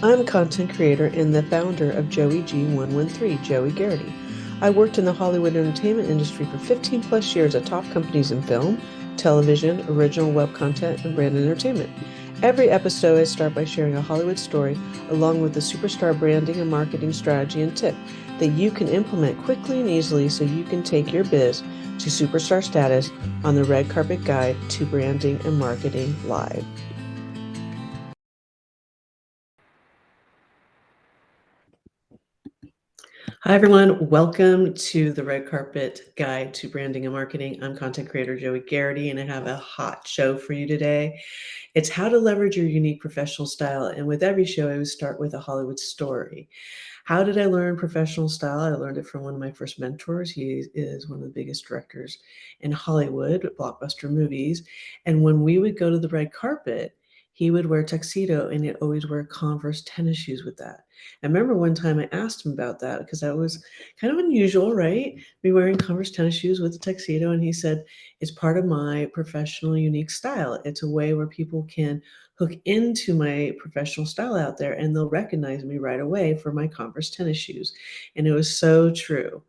I'm content creator and the founder of Joie G113, Joie Gharrity. I worked in the Hollywood entertainment industry for 15 plus years at top companies in film, television, original web content, and brand entertainment. Every episode, I start by sharing a Hollywood story along with a superstar branding and marketing strategy and tip that you can implement quickly and easily so you can take your biz to superstar status on the Red Carpet Guide to Branding and Marketing Live. Hi, everyone. Welcome to the Red Carpet Guide to Branding and Marketing. I'm content creator Joie Gharrity, and I have a hot show for you today. It's how to leverage your unique professional style. And with every show, I would start with a Hollywood story. How did I learn professional style? I learned it from one of my first mentors. He is one of the biggest directors in Hollywood, blockbuster movies. And when we would go to the red carpet, he would wear tuxedo and he'd always wear Converse tennis shoes with that. I remember one time I asked him about that because that was kind of unusual, right? Me wearing Converse tennis shoes with a tuxedo. And he said, it's part of my professional unique style. It's a way where people can hook into my professional style out there and they'll recognize me right away for my Converse tennis shoes. And it was so true,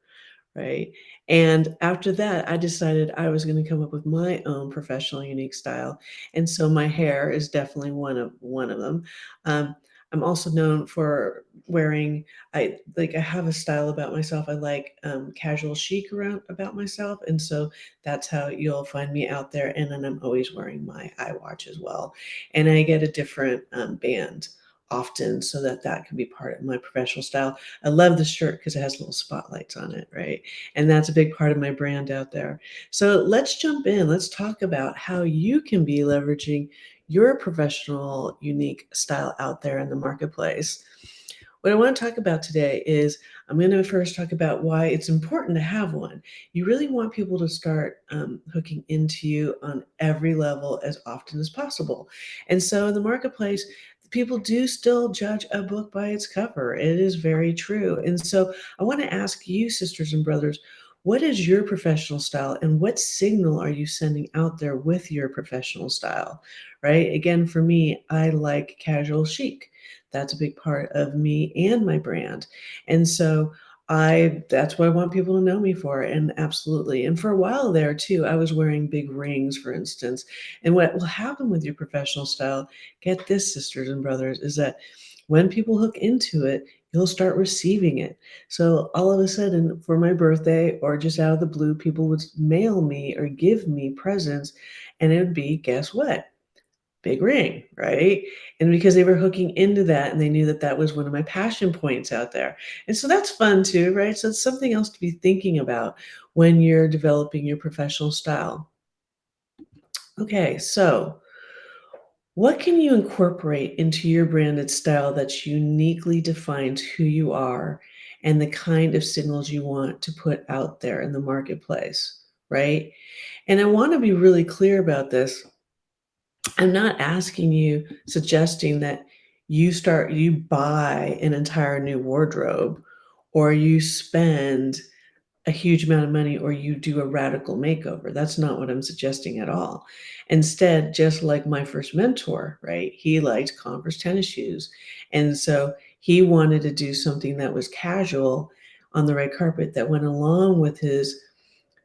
right? And after that, I decided I was going to come up with my own professional unique style. And so my hair is definitely one of them. Um, I'm also known for wearing, I have a style about myself. I like casual chic around about myself. And so that's how you'll find me out there. And then I'm always wearing my iWatch as well. And I get a different band often so that can be part of my professional style. I love the shirt because it has little spotlights on it, right? And that's a big part of my brand out there. So let's jump in. Let's talk about how you can be leveraging your professional unique style out there in the marketplace. What I want to talk about today is I'm going to first talk about why it's important to have one. You really want people to start hooking into you on every level as often as possible. And so in the marketplace, people do still judge a book by its cover. It is very true. And so I want to ask you, sisters and brothers, what is your professional style and what signal are you sending out there with your professional style? Right? Again, for me, I like casual chic. That's a big part of me and my brand. And so that's what I want people to know me for. And absolutely. And for a while there too, I was wearing big rings, for instance. And what will happen with your professional style, get this, sisters and brothers, is that when people hook into it, you'll start receiving it. So all of a sudden, for my birthday or just out of the blue, people would mail me or give me presents. And it would be, guess what? Big ring, right? And because they were hooking into that and they knew that that was one of my passion points out there. And so that's fun too, right? So it's something else to be thinking about when you're developing your professional style. Okay, so what can you incorporate into your branded style that uniquely defines who you are and the kind of signals you want to put out there in the marketplace, right? And I want to be really clear about this. I'm not asking you, suggesting that you buy an entire new wardrobe or you spend a huge amount of money or you do a radical makeover. That's not what I'm suggesting at all. Instead, just like my first mentor, right? He liked Converse tennis shoes. And so he wanted to do something that was casual on the red carpet that went along with his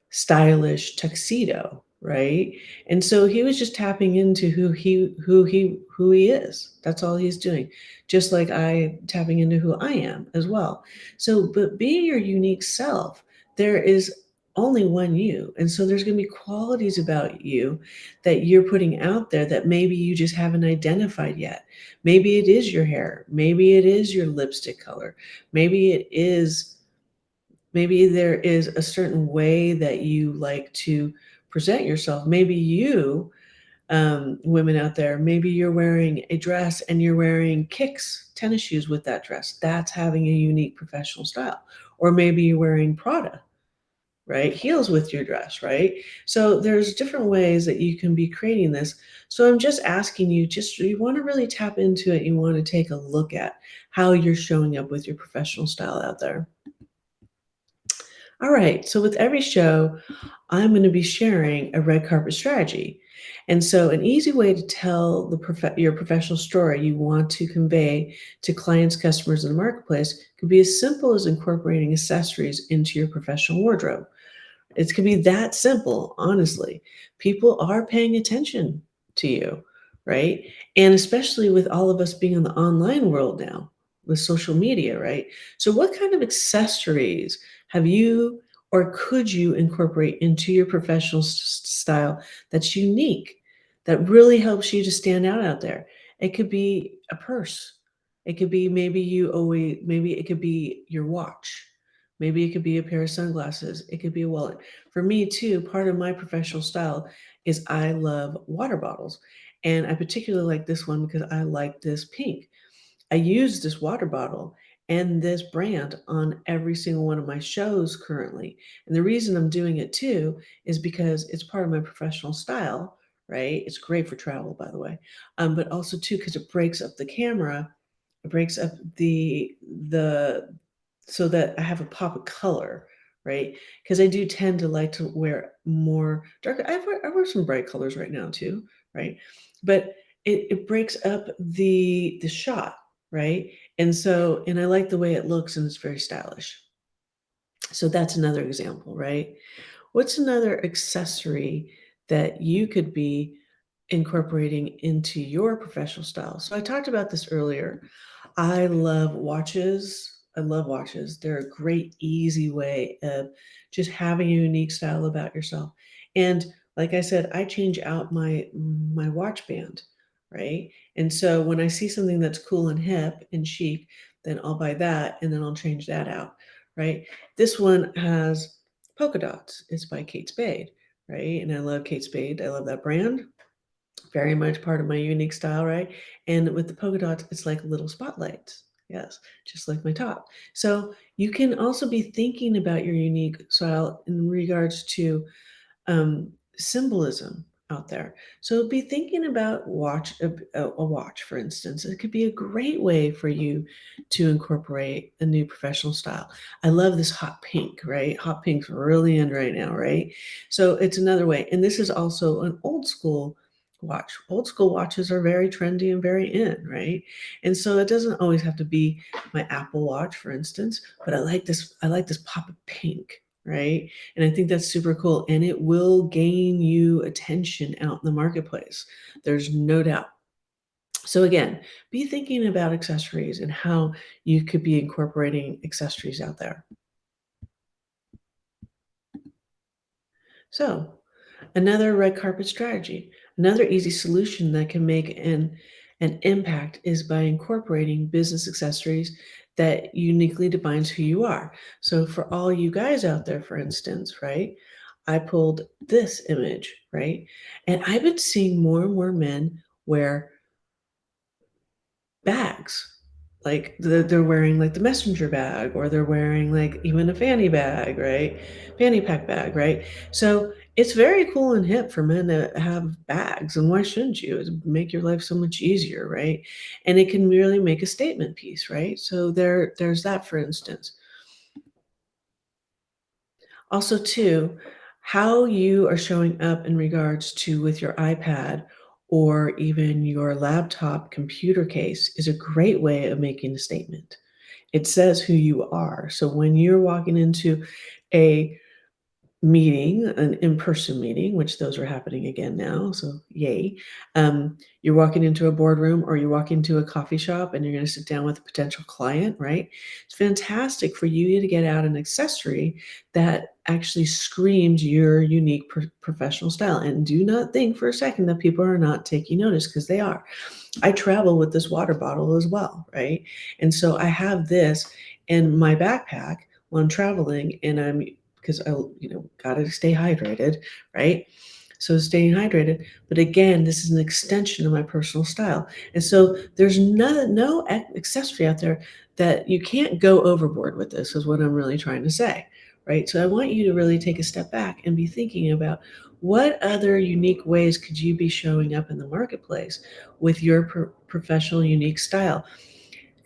stylish tuxedo, right? And so he was just tapping into who he is. That's all he's doing. Just like I tapping into who I am as well. So, but being your unique self, there is only one you. And so there's going to be qualities about you that you're putting out there that maybe you just haven't identified yet. Maybe it is your hair. Maybe it is your lipstick color. Maybe it is Maybe there is a certain way that you like to present yourself. Maybe you, women out there, maybe you're wearing a dress and you're wearing kicks, tennis shoes with that dress. That's having a unique professional style. Or maybe you're wearing Prada, right? Heels with your dress, right? So there's different ways that you can be creating this. So I'm just asking you, you want to really tap into it. You want to take a look at how you're showing up with your professional style out there. All right, so with every show, I'm going to be sharing a red carpet strategy. And so an easy way to tell your professional story you want to convey to clients, customers in the marketplace could be as simple as incorporating accessories into your professional wardrobe. It could be that simple, honestly. People are paying attention to you, right? And especially with all of us being in the online world now with social media, right? So, what kind of accessories have you or could you incorporate into your professional style that's unique, that really helps you to stand out there? It could be a purse. It could be maybe it could be your watch. Maybe it could be a pair of sunglasses. It could be a wallet. For me too, part of my professional style is I love water bottles. And I particularly like this one because I like this pink. I use this water bottle and this brand on every single one of my shows currently. And the reason I'm doing it too is because it's part of my professional style, right? It's great for travel, by the way. But also too, because it breaks up the camera, it breaks up the so that I have a pop of color, right? Because I do tend to like to wear more dark. I wear some bright colors right now too, right? But it breaks up the shot, right? And I like the way it looks and it's very stylish. So that's another example, right? What's another accessory that you could be incorporating into your professional style? So I talked about this earlier. I love watches. I love watches. They're a great, easy way of just having a unique style about yourself. And like I said, I change out my watch band, right? And so when I see something that's cool and hip and chic, then I'll buy that and then I'll change that out, right? This one has polka dots. It's by Kate Spade, right? And I love Kate Spade. I love that brand. Very much part of my unique style, right? And with the polka dots, it's like little spotlights. Yes, just like my top. So you can also be thinking about your unique style in regards to symbolism out there. So be thinking about a watch, for instance. It could be a great way for you to incorporate a new professional style. I love this hot pink, right? Hot pink's really in right now, right? So it's another way. And this is also an old school watch. Old school watches are very trendy and very in, right? And so it doesn't always have to be my Apple Watch, for instance, but I like this pop of pink, right? And I think that's super cool. And it will gain you attention out in the marketplace. There's no doubt. So, again, be thinking about accessories and how you could be incorporating accessories out there. So, another red carpet strategy, another easy solution that can make an impact is by incorporating business accessories that uniquely defines who you are. So for all you guys out there, for instance, right? I pulled this image, right? And I've been seeing more and more men wear bags. Like they're wearing like the messenger bag or they're wearing like even a fanny bag, right? Fanny pack bag, right? So it's very cool and hip for men to have bags. And why shouldn't you? It'd make your life so much easier, right? And it can really make a statement piece, right? So there's that, for instance. Also, too, how you are showing up in regards to with your iPad or even your laptop computer case is a great way of making a statement. It says who you are. So when you're walking into a meeting, an in-person meeting, which those are happening again now, so yay. You're walking into a boardroom or you walk into a coffee shop and you're going to sit down with a potential client, right? It's fantastic for you to get out an accessory that actually screams your unique professional style. And do not think for a second that people are not taking notice because they are. I travel with this water bottle as well, right? And so I have this in my backpack when I'm traveling and I'm because gotta stay hydrated, right? So staying hydrated. But again, this is an extension of my personal style. And so there's no accessory out there that you can't go overboard with this, is what I'm really trying to say, right? So I want you to really take a step back and be thinking about what other unique ways could you be showing up in the marketplace with your professional unique style.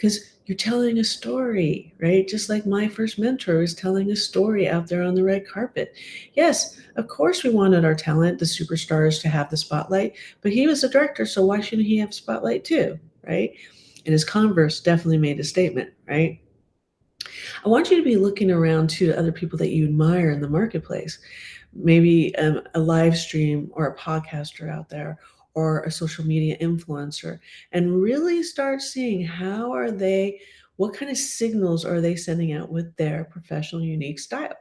because you're telling a story, right? Just like my first mentor is telling a story out there on the red carpet. Yes, of course, we wanted our talent, the superstars, to have the spotlight, but he was a director, so why shouldn't he have spotlight too, right? And his Converse definitely made a statement, right? I want you to be looking around too to other people that you admire in the marketplace. Maybe a live stream or a podcaster out there or a social media influencer, and really start seeing how are they, what kind of signals are they sending out with their professional unique style?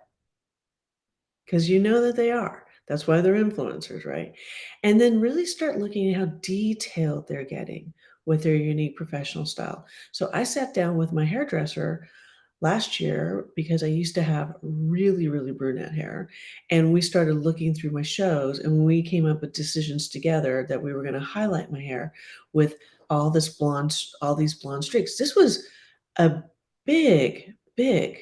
Because you know that they are. That's why they're influencers, right? And then really start looking at how detailed they're getting with their unique professional style. So I sat down with my hairdresser last year because I used to have really, really brunette hair. And we started looking through my shows and we came up with decisions together that we were going to highlight my hair with all these blonde streaks. This was a big, big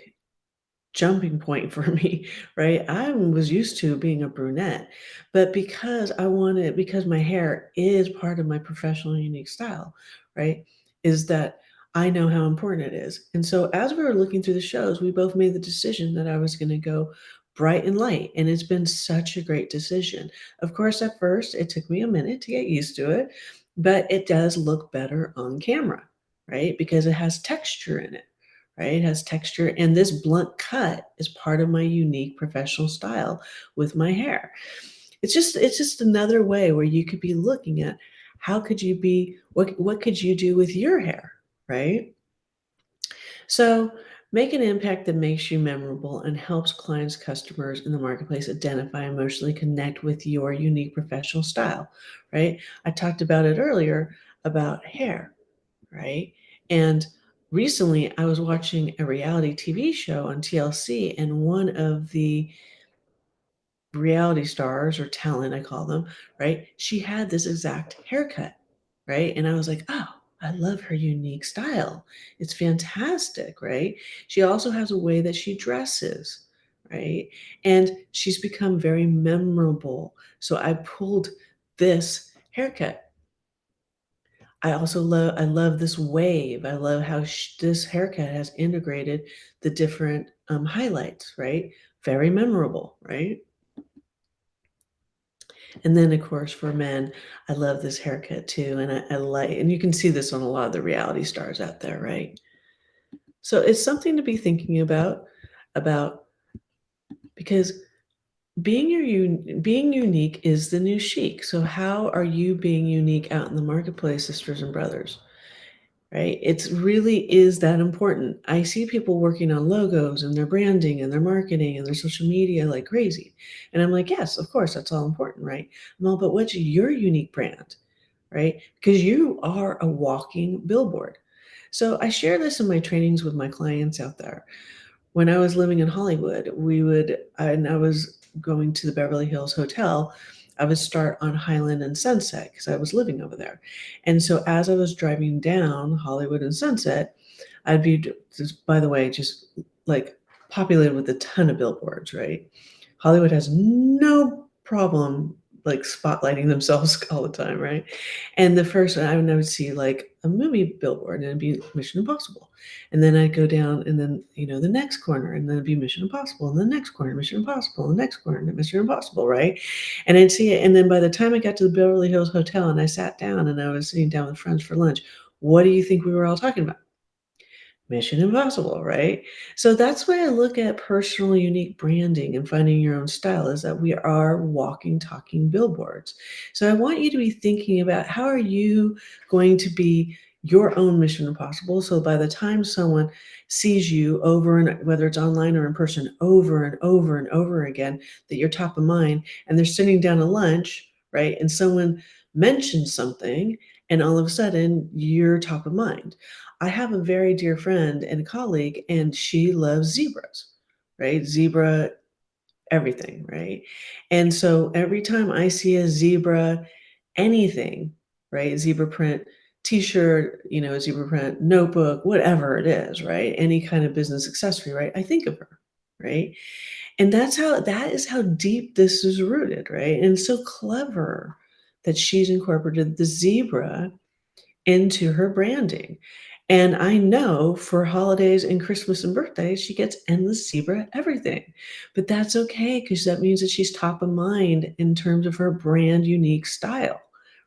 jumping point for me, right? I was used to being a brunette, but because my hair is part of my professional unique style, right? Is that I know how important it is. And so as we were looking through the shows, we both made the decision that I was going to go bright and light. And it's been such a great decision. Of course, at first, it took me a minute to get used to it, but it does look better on camera, right? Because it has texture in it, right? It has texture, and this blunt cut is part of my unique professional style with my hair. It's just another way where you could be looking at how could you be what could you do with your hair, right? So make an impact that makes you memorable and helps clients, customers in the marketplace identify, emotionally connect with your unique professional style, right? I talked about it earlier about hair, right? And recently, I was watching a reality TV show on TLC, and one of the reality stars or talent, I call them, right? She had this exact haircut, right? And I was like, oh, I love her unique style. It's fantastic, right? She also has a way that she dresses, right? And she's become very memorable. So I pulled this haircut. I love this wave. I love how this haircut has integrated the different highlights, right? Very memorable, right? And then, of course, for men, I love this haircut too. And I like, and you can see this on a lot of the reality stars out there, right? So it's something to be thinking about because being unique is the new chic. So how are you being unique out in the marketplace, sisters and brothers? Right? It's really is that important. I see people working on logos and their branding and their marketing and their social media like crazy. And I'm like, yes, of course, that's all important, right? Well, but what's your unique brand, right? Because you are a walking billboard. So I share this in my trainings with my clients out there. When I was living in Hollywood, and I was going to the Beverly Hills Hotel, I would start on Highland and Sunset because I was living over there. And so as I was driving down Hollywood and Sunset, I'd be just, by the way, just like populated with a ton of billboards, right? Hollywood has no problem like spotlighting themselves all the time, right? And the first one, I would see like a movie billboard and it'd be Mission Impossible. And then I'd go down and then, the next corner and then it'd be Mission Impossible. And the next corner, Mission Impossible. And the next corner, Mission Impossible, right? And I'd see it. And then by the time I got to the Beverly Hills Hotel and I sat down and I was sitting down with friends for lunch, what do you think we were all talking about? Mission Impossible, right? So that's why I look at personal, unique branding and finding your own style is that we are walking, talking billboards. So I want you to be thinking about how are you going to be your own Mission Impossible. So by the time someone sees you over and whether it's online or in person, over and over and over again, that you're top of mind and they're sitting down at lunch, right? And someone mentions something and all of a sudden you're top of mind. I have a very dear friend and colleague, and she loves zebras, right? Zebra everything, right? And so every time I see a zebra anything, right? Zebra print t-shirt, zebra print notebook, whatever it is, right? Any kind of business accessory, right? I think of her, right? And that is how deep this is rooted, right? And it's so clever that she's incorporated the zebra into her branding. And I know for holidays and Christmas and birthdays, she gets endless zebra everything. But that's okay because that means that she's top of mind in terms of her brand unique style,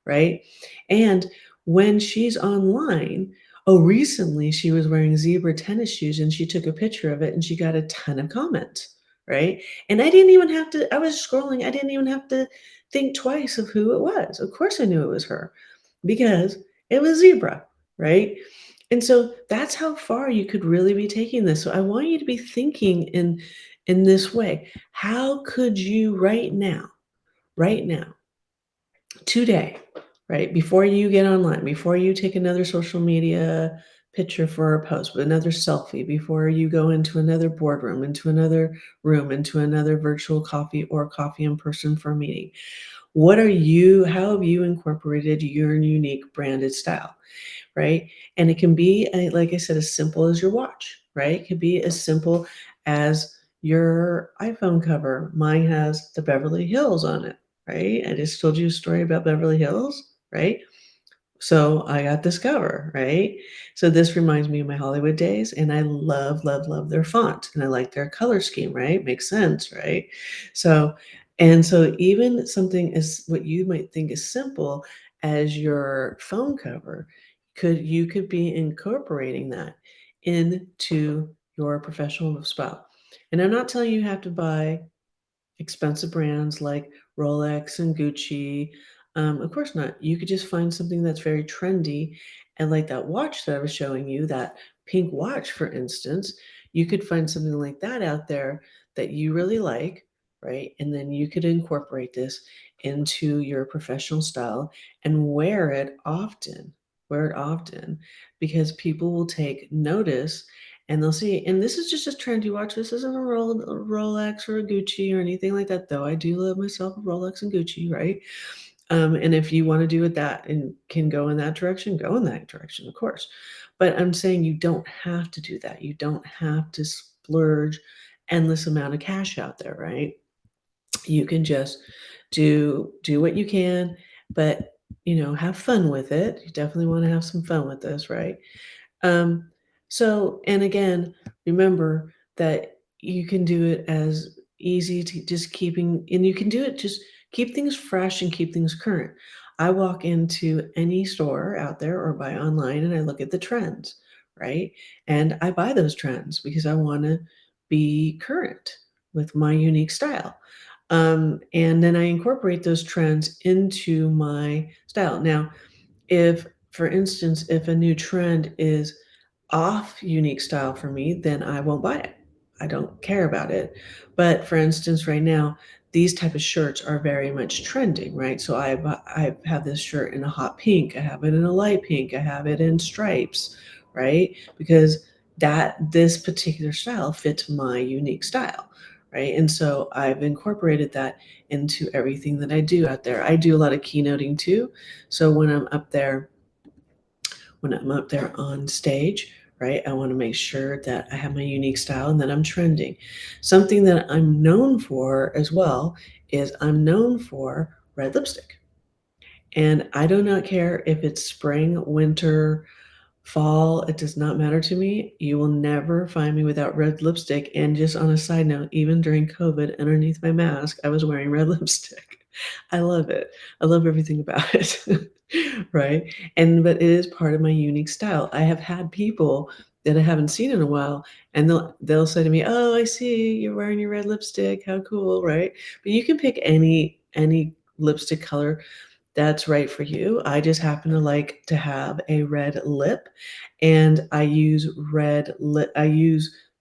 right? And when she's online, oh, recently she was wearing zebra tennis shoes and she took a picture of it and she got a ton of comments, right? And I didn't even have to, I was scrolling, I didn't even have to think twice of who it was. Of course I knew it was her because it was zebra, right? And so that's how far you could really be taking this. So I want you to be thinking in this way. How could you right now, today, right, before you get online, before you take another social media picture for a post, another selfie, before you go into another boardroom, into another room, into another virtual coffee or coffee in person for a meeting, how have you incorporated your unique branded style? Right? And it can be, like I said, as simple as your watch, right? It could be as simple as your iPhone cover. Mine has the Beverly Hills on it, right? I just told you a story about Beverly Hills, right? So I got this cover, right? So this reminds me of my Hollywood days, and I love, love, love their font, and I like their color scheme, right? Makes sense, right? So, and so even something as what you might think is simple as your phone cover, you could be incorporating that into your professional style. And I'm not telling you have to buy expensive brands like Rolex and Gucci. Of course not. You could just find something that's very trendy. And like that watch that I was showing you, that pink watch, for instance, you could find something like that out there that you really like, right? And then you could incorporate this into your professional style and wear it often, because people will take notice and they'll see, and this is just a trendy watch. This isn't a Rolex or a Gucci or anything like that, though I do love myself a Rolex and Gucci, right? And if you wanna do it that and can go in that direction, go in that direction, of course. But I'm saying you don't have to do that. You don't have to splurge endless amount of cash out there, right? You can just do what you can, but, have fun with it. You definitely wanna have some fun with this, right? Um, and again, remember that you can do it as easy to just and you can do it, just keep things fresh and keep things current. I walk into any store out there or buy online and I look at the trends, right? And I buy those trends because I want to be current with my unique style. And then I incorporate those trends into my style. Now, if, for instance, if a new trend is off unique style for me, then I won't buy it. I don't care about it. But for instance, right now, these type of shirts are very much trending, right? So I have this shirt in a hot pink, I have it in a light pink, I have it in stripes, right? Because this particular style fits my unique style, right? And so I've incorporated that into everything that I do out there. I do a lot of keynoting too. So when I'm up there on stage, right, I want to make sure that I have my unique style and that I'm trending. Something that I'm known for as well is I'm known for red lipstick. And I do not care if it's spring, winter, fall, it does not matter to me. You will never find me without red lipstick. And just on a side note, even during COVID, underneath my mask, I was wearing red lipstick. I love it. I love everything about it. Right? But it is part of my unique style. I have had people that I haven't seen in a while, and they'll say to me, "Oh, I see you're wearing your red lipstick. How cool!" Right? But you can pick any lipstick color that's right for you. I just happen to like to have a red lip, and I use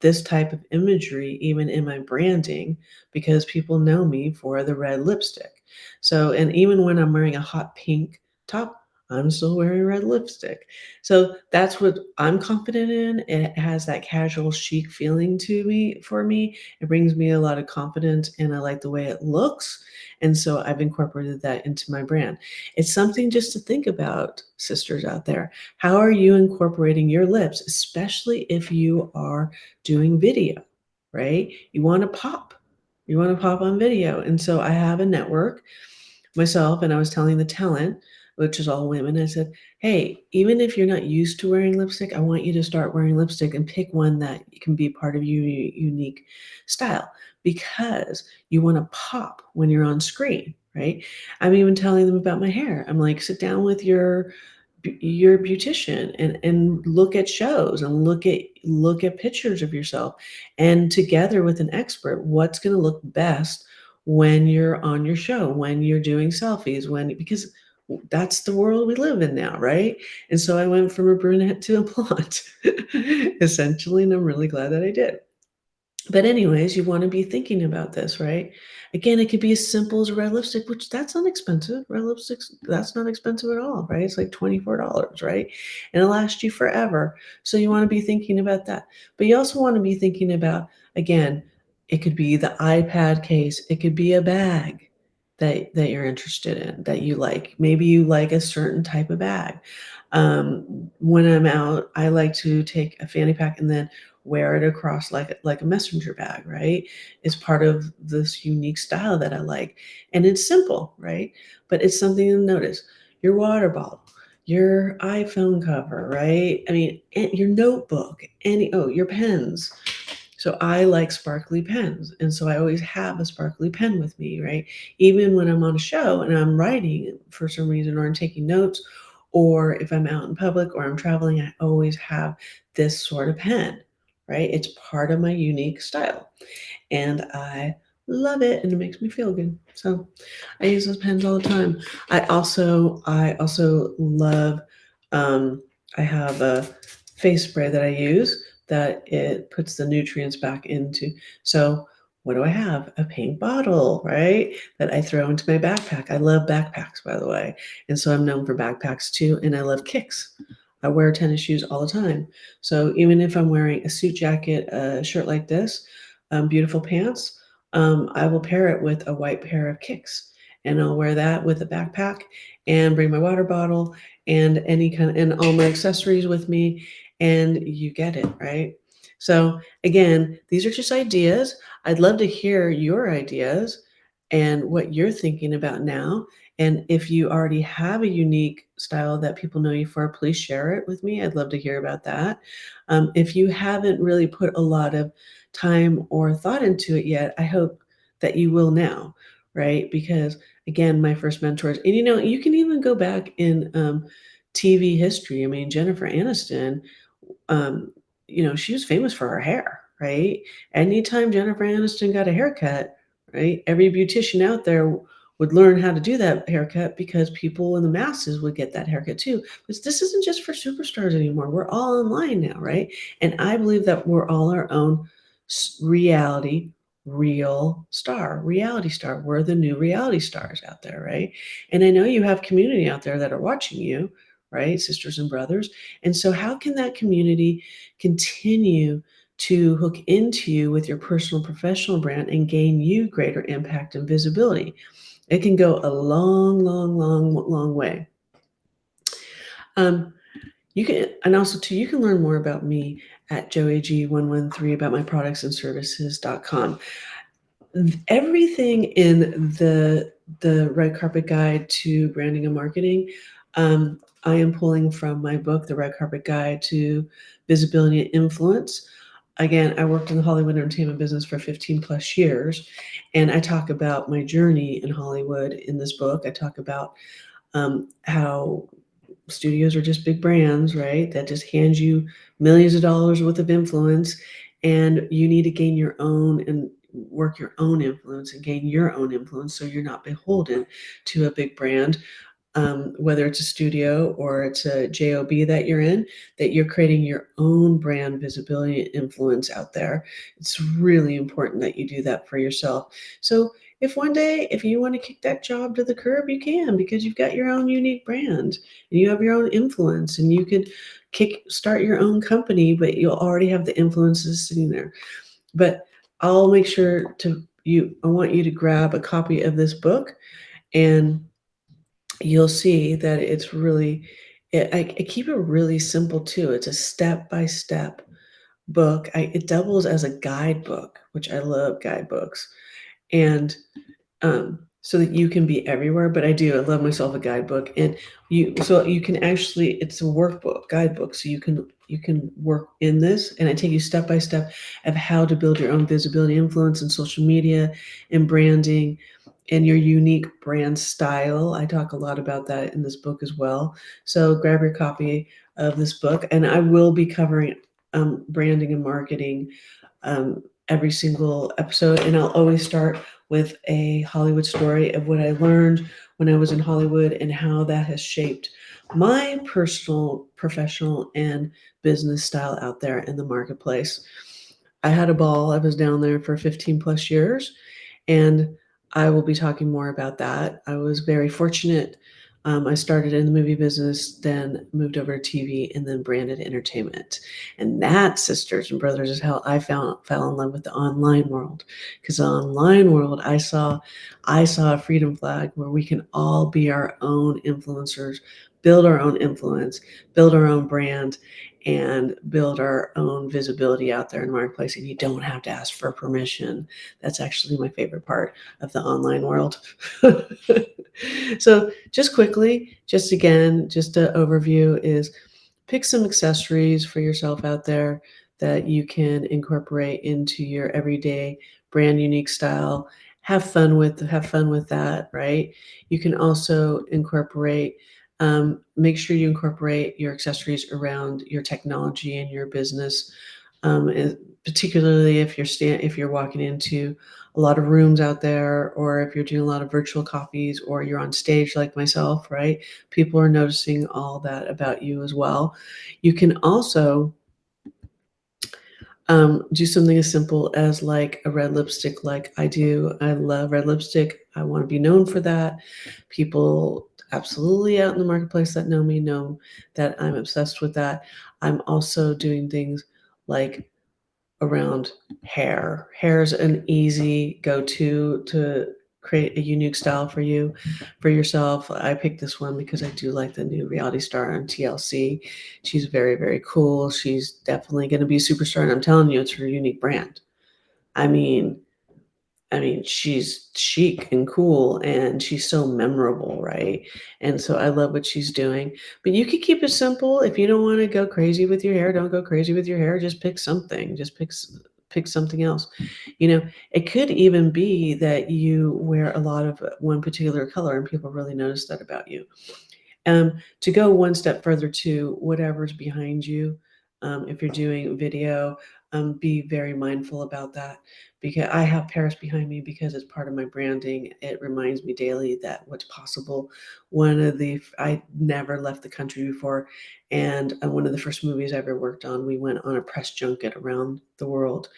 this type of imagery even in my branding because people know me for the red lipstick. So, and even when I'm wearing a hot pink top, I'm still wearing red lipstick. So that's what I'm confident in. It has that casual chic feeling to me for me. It brings me a lot of confidence and I like the way it looks. And so I've incorporated that into my brand. It's something just to think about, sisters out there. How are you incorporating your lips, especially if you are doing video, right? You want to pop. You want to pop on video. And so I have a network myself, and I was telling the talent, which is all women. I said, "Hey, even if you're not used to wearing lipstick, I want you to start wearing lipstick and pick one that can be part of your unique style because you want to pop when you're on screen, right?" I'm even telling them about my hair. I'm like, "Sit down with your beautician and look at shows and look at pictures of yourself and together with an expert what's going to look best when you're on your show, when you're doing selfies, when because that's the world we live in now, right?" And so I went from a brunette to a blonde essentially, and I'm really glad that I did. But anyways, you wanna be thinking about this, right? Again, it could be as simple as a red lipstick, which that's inexpensive. Red lipsticks, that's not expensive at all, right? It's like $24, right? And it'll last you forever. So you wanna be thinking about that. But you also wanna be thinking about, again, it could be the iPad case, it could be a bag that you're interested in, that you like. Maybe you like a certain type of bag. When I'm out, I like to take a fanny pack and then wear it across like a messenger bag, right? It's part of this unique style that I like. And it's simple, right? But it's something to notice. Your water bottle, your iPhone cover, right? I mean, your notebook, your pens. So I like sparkly pens. And so I always have a sparkly pen with me, right? Even when I'm on a show and I'm writing for some reason or I'm taking notes, or if I'm out in public or I'm traveling, I always have this sort of pen, right? It's part of my unique style and I love it and it makes me feel good. So I use those pens all the time. I also love I have a face spray that I use that it puts the nutrients back into. So what do I have? A pink bottle, right? That I throw into my backpack. I love backpacks, by the way. And so I'm known for backpacks too. And I love kicks. I wear tennis shoes all the time. So even if I'm wearing a suit jacket, a shirt like this, beautiful pants, I will pair it with a white pair of kicks. And I'll wear that with a backpack and bring my water bottle and and all my accessories with me. And you get it, right? So again, these are just ideas. I'd love to hear your ideas and what you're thinking about now. And if you already have a unique style that people know you for, please share it with me. I'd love to hear about that. If you haven't really put a lot of time or thought into it yet, I hope that you will now, right? Because again, my first mentors, and you can even go back in TV history. I mean, Jennifer Aniston, um, she was famous for her hair, right? Anytime Jennifer Aniston got a haircut, right, every beautician out there would learn how to do that haircut because people in the masses would get that haircut too. But this isn't just for superstars anymore. We're all online now, right? And I believe that we're all our own reality star. We're the new reality stars out there, right? And I know you have community out there that are watching you, right? Sisters and brothers. And so, how can that community continue to hook into you with your personal professional brand and gain you greater impact and visibility? It can go a long, long, long, long way. Um, you can, and also too, you can learn more about me at joag113 about my products and services.com. Everything in the red carpet guide to branding and marketing, I am pulling from my book, The Red Carpet Guide to Visibility and Influence. Again, I worked in the Hollywood entertainment business for 15 plus years, and I talk about my journey in Hollywood in this book. I talk about how studios are just big brands, right? That just hand you millions of dollars worth of influence, and you need to gain your own and work your own influence and gain your own influence so you're not beholden to a big brand, whether it's a studio or it's a job that you're in, that you're creating your own brand visibility and influence out there. It's really important that you do that for yourself. So if one day, if you want to kick that job to the curb, you can, because you've got your own unique brand and you have your own influence, and you could start your own company, but you'll already have the influences sitting there. But I'll make sure I want you to grab a copy of this book, and you'll see that it's really, I keep it really simple too. It's a step-by-step book. It doubles as a guidebook, which I love guidebooks. And so that you can be everywhere. But I love myself a guidebook, and so you can actually, it's a workbook, guidebook, so you can work in this, and I take you step by step of how to build your own visibility, influence in social media and branding and your unique brand style. I talk a lot about that in this book as well. So grab your copy of this book, and I will be covering branding and marketing every single episode. And I'll always start with a Hollywood story of what I learned when I was in Hollywood and how that has shaped my personal, professional, and business style out there in the marketplace. I had a ball. I was down there for 15 plus years, and I will be talking more about that. I was very fortunate. I started in the movie business, then moved over to TV, and then branded entertainment. And that, sisters and brothers, is how I fell in love with the online world. Because the online world, I saw a freedom flag where we can all be our own influencers, build our own influence, build our own brand, and build our own visibility out there in the marketplace. And you don't have to ask for permission. That's actually my favorite part of the online world. So just quickly, just again, just an overview is pick some accessories for yourself out there that you can incorporate into your everyday brand unique style. Have fun with that, right? You can also incorporate make sure you incorporate your accessories around your technology and your business, and particularly if you're walking into a lot of rooms out there, or if you're doing a lot of virtual coffees, or you're on stage like myself, right? People are noticing all that about you as well. You can also do something as simple as like a red lipstick, like I do. I love red lipstick. I want to be known for that. People absolutely out in the marketplace that know me know that I'm obsessed with that. I'm also doing things like around hair. Hair is an easy go-to to create a unique style for yourself. I picked this one because I do like the new reality star on TLC. She's very, very cool. She's definitely going to be a superstar, and I'm telling you, it's her unique brand. I mean, she's chic and cool, and she's so memorable, right? And so I love what she's doing. But you could keep it simple. If you don't want to go crazy with your hair, don't go crazy with your hair. Just pick something. Pick something else. It could even be that you wear a lot of one particular color, and people really notice that about you. To go one step further to whatever's behind you, if you're doing video, be very mindful about that, because I have Paris behind me because it's part of my branding. It reminds me daily that what's possible. I never left the country before, and one of the first movies I ever worked on, we went on a press junket around the world,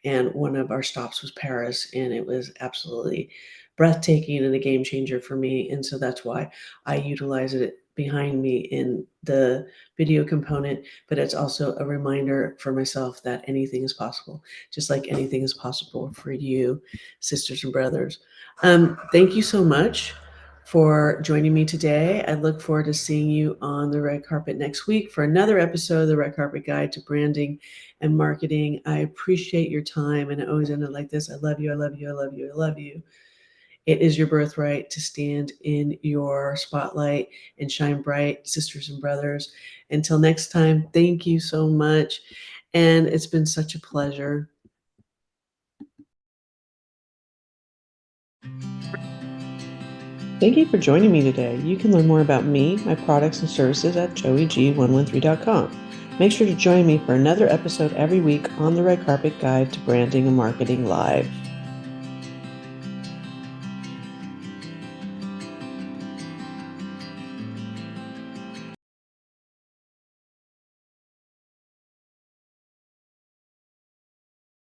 and one of our stops was Paris, and it was absolutely breathtaking and a game changer for me. And so that's why I utilize it behind me in the video component, but it's also a reminder for myself that anything is possible, just like anything is possible for you, sisters and brothers. Thank you so much for joining me today. I look forward to seeing you on the red carpet next week for another episode of the Red Carpet Guide to Branding and Marketing. I appreciate your time, and I always end it like this. I love you. I love you. I love you. I love you. It is your birthright to stand in your spotlight and shine bright, sisters and brothers. Until next time, thank you so much. And it's been such a pleasure. Thank you for joining me today. You can learn more about me, my products, and services at joeyg113.com. Make sure to join me for another episode every week on the Red Carpet Guide to Branding and Marketing Live.